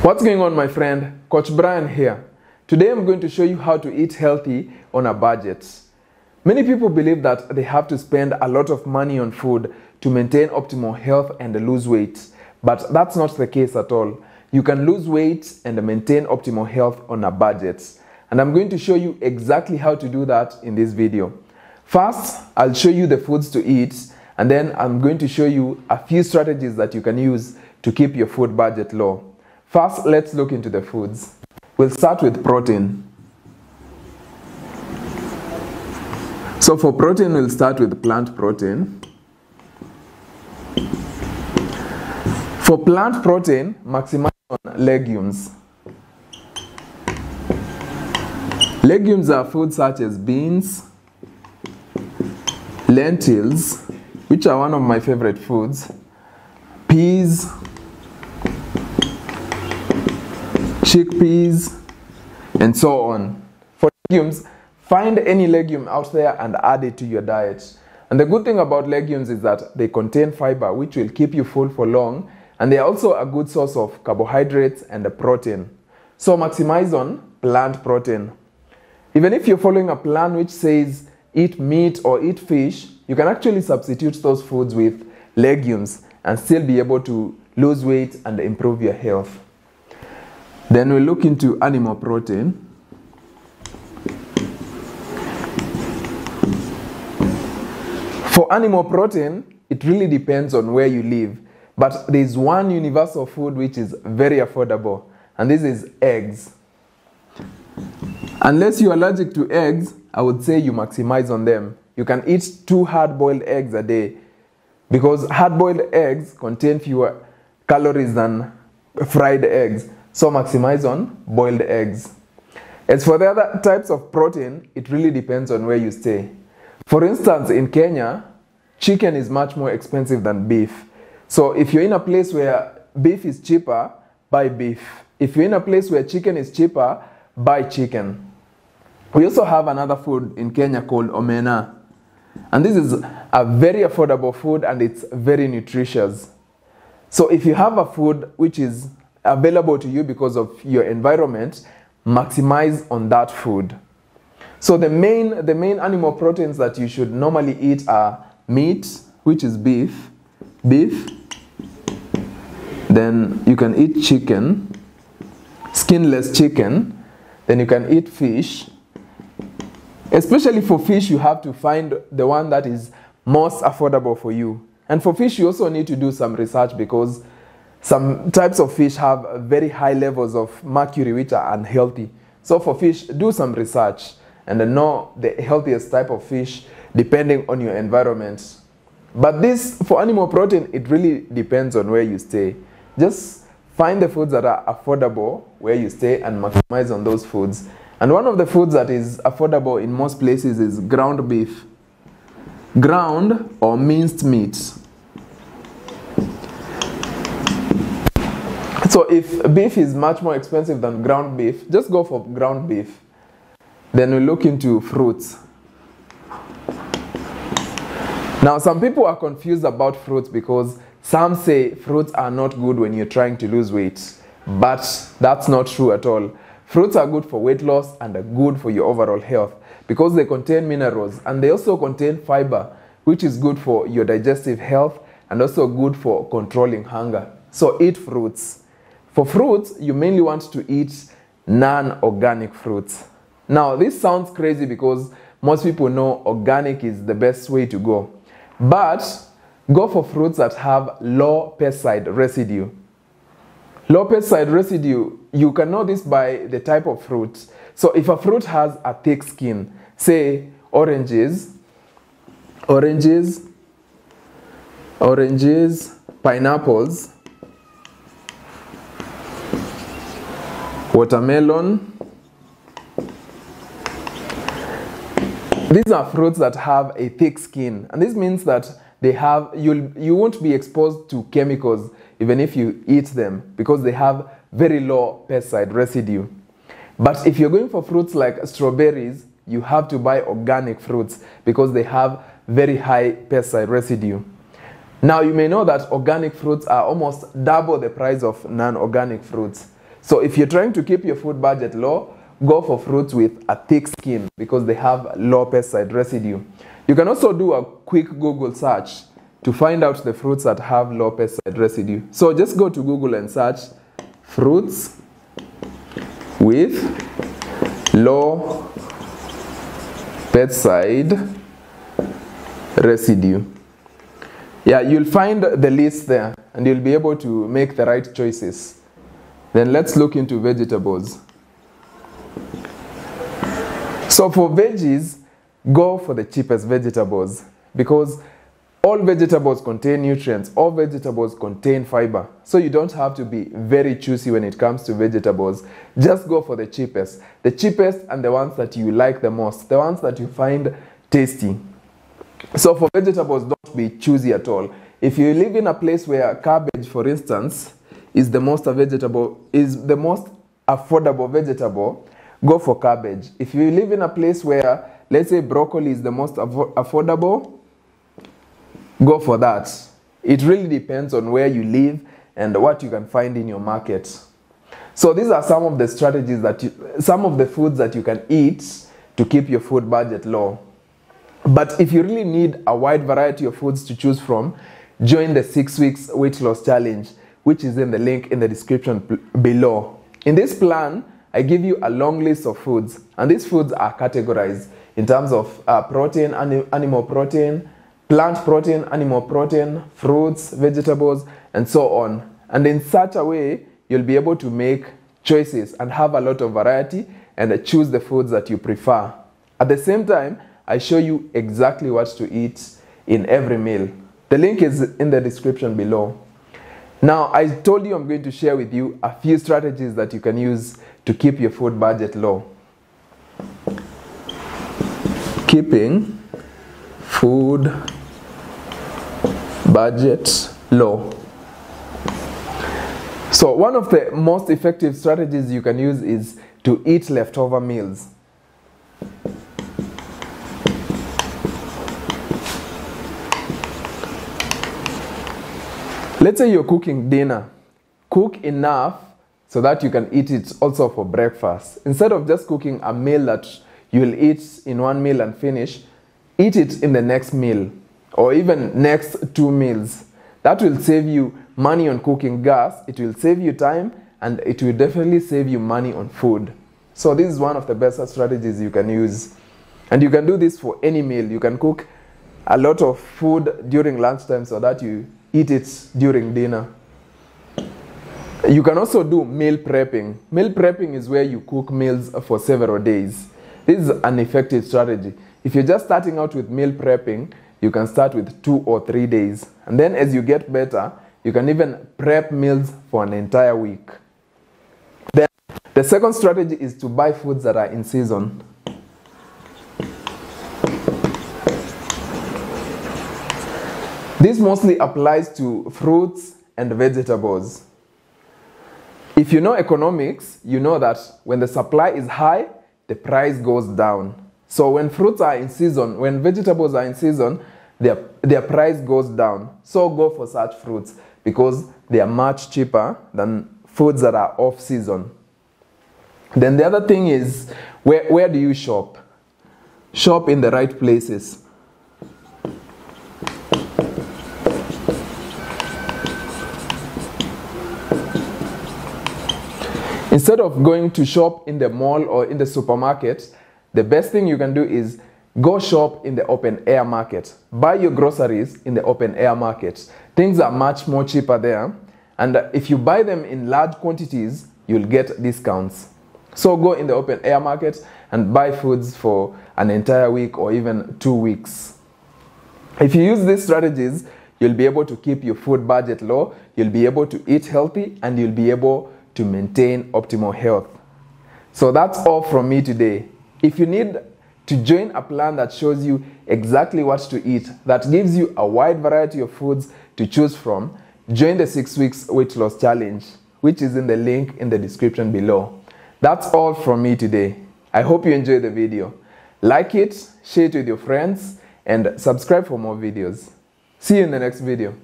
What's going on, my friend? Coach Brian here. Today I'm going to show you how to eat healthy on a budget. Many people believe that they have to spend a lot of money on food to maintain optimal health and lose weight, but that's not the case at all. You can lose weight and maintain optimal health on a budget, and I'm going to show you exactly how to do that in this video. First, I'll show you the foods to eat, and then I'm going to show you a few strategies that you can use to keep your food budget low. First, let's look into the foods. We'll start with protein. So for protein, we'll start with plant protein. For plant protein, maximize on legumes. Legumes are foods such as beans, lentils, which are one of my favorite foods, peas, chickpeas, and so on. For legumes, find any legume out there and add it to your diet. And the good thing about legumes is that they contain fiber, which will keep you full for long, and they are also a good source of carbohydrates and protein. So maximize on plant protein. Even if you're following a plan which says eat meat or eat fish, you can actually substitute those foods with legumes and still be able to lose weight and improve your health. Then we'll look into animal protein. For animal protein, it really depends on where you live, but there's one universal food which is very affordable, and this is eggs. Unless you're allergic to eggs, I would say you maximize on them. You can eat 2 hard-boiled eggs a day, because hard-boiled eggs contain fewer calories than fried eggs. So maximize on boiled eggs. As for the other types of protein, it really depends on where you stay. For instance, in Kenya, chicken is much more expensive than beef. So if you're in a place where beef is cheaper, buy beef. If you're in a place where chicken is cheaper, buy chicken. We also have another food in Kenya called Omena. And this is a very affordable food and it's very nutritious. So if you have a food which is available to you because of your environment, maximize on that food. So the main animal proteins that you should normally eat are meat, which is beef, then you can eat chicken, skinless chicken, then you can eat fish. Especially for fish, you have to find the one that is most affordable for you. And for fish, you also need to do some research because some types of fish have very high levels of mercury which are unhealthy. So for fish, do some research and know the healthiest type of fish depending on your environment. But this, for animal protein, it really depends on where you stay. Just find the foods that are affordable where you stay and maximize on those foods. And one of the foods that is affordable in most places is ground beef. Ground or minced meat. So if beef is much more expensive than ground beef, just go for ground beef. Then we look into fruits. Now some people are confused about fruits because some say fruits are not good when you're trying to lose weight. But that's not true at all. Fruits are good for weight loss and are good for your overall health because they contain minerals and they also contain fiber, which is good for your digestive health and also good for controlling hunger. So eat fruits. For fruits, you mainly want to eat non-organic fruits. Now, this sounds crazy because most people know organic is the best way to go. But go for fruits that have low pesticide residue. Low pesticide residue, you can know this by the type of fruit. So if a fruit has a thick skin, say oranges, pineapples, watermelon. These are fruits that have a thick skin, and this means that they have you won't be exposed to chemicals even if you eat them because they have very low pesticide residue. But if you're going for fruits like strawberries, you have to buy organic fruits because they have very high pesticide residue. Now you may know that organic fruits are almost double the price of non-organic fruits. So if you're trying to keep your food budget low, go for fruits with a thick skin because they have low pesticide residue. You can also do a quick Google search to find out the fruits that have low pesticide residue. So just go to Google and search fruits with low pesticide residue. Yeah, you'll find the list there and you'll be able to make the right choices. Then let's look into vegetables. So for veggies, go for the cheapest vegetables because all vegetables contain nutrients, all vegetables contain fiber. So you don't have to be very choosy when it comes to vegetables. Just go for the cheapest. The cheapest and the ones that you like the most, the ones that you find tasty. So for vegetables, don't be choosy at all. If you live in a place where cabbage, for instance, is the most affordable vegetable, go for cabbage. If you live in a place where, let's say, broccoli is the most affordable, go for that. It really depends on where you live and what you can find in your market. So these are some of the strategies some of the foods that you can eat to keep your food budget low. But if you really need a wide variety of foods to choose from, join the 6 weeks weight loss challenge, which is in the link in the description below. In this plan, I give you a long list of foods, and these foods are categorized in terms of protein, animal protein, plant protein, animal protein, fruits, vegetables, and so on. And in such a way, you'll be able to make choices and have a lot of variety and choose the foods that you prefer. At the same time, I show you exactly what to eat in every meal. The link is in the description below. Now, I told you I'm going to share with you a few strategies that you can use to keep your food budget low. Keeping food budget low. So one of the most effective strategies you can use is to eat leftover meals. Let's say you're cooking dinner. Cook enough so that you can eat it also for breakfast. Instead of just cooking a meal that you'll eat in one meal and finish, eat it in the next meal or even next 2 meals. That will save you money on cooking gas, it will save you time, and it will definitely save you money on food. So this is one of the best strategies you can use. And you can do this for any meal. You can cook a lot of food during lunchtime so that you eat it during dinner. You can also do meal prepping. Meal prepping is where you cook meals for several days. This is an effective strategy. If you're just starting out with meal prepping, you can start with 2 or 3 days. And then as you get better, you can even prep meals for an entire week. Then the second strategy is to buy foods that are in season. This mostly applies to fruits and vegetables. If you know economics, you know that when the supply is high, the price goes down. So when fruits are in season, when vegetables are in season, their price goes down. So go for such fruits because they are much cheaper than foods that are off season. Then the other thing is, where do you shop? Shop in the right places. Instead of going to shop in the mall or in the supermarket, the best thing you can do is go shop in the open air market. Buy your groceries in the open air market. Things are much more cheaper there. And if you buy them in large quantities, you'll get discounts. So go in the open air market and buy foods for an entire week or even 2 weeks. If you use these strategies, you'll be able to keep your food budget low, you'll be able to eat healthy, and you'll be able to maintain optimal health. So that's all from me today. If you need to join a plan that shows you exactly what to eat, that gives you a wide variety of foods to choose from, join the 6 weeks weight loss challenge, which is in the link in the description below. That's all from me today. I hope you enjoyed the video. Like it, share it with your friends, and subscribe for more videos. See you in the next video.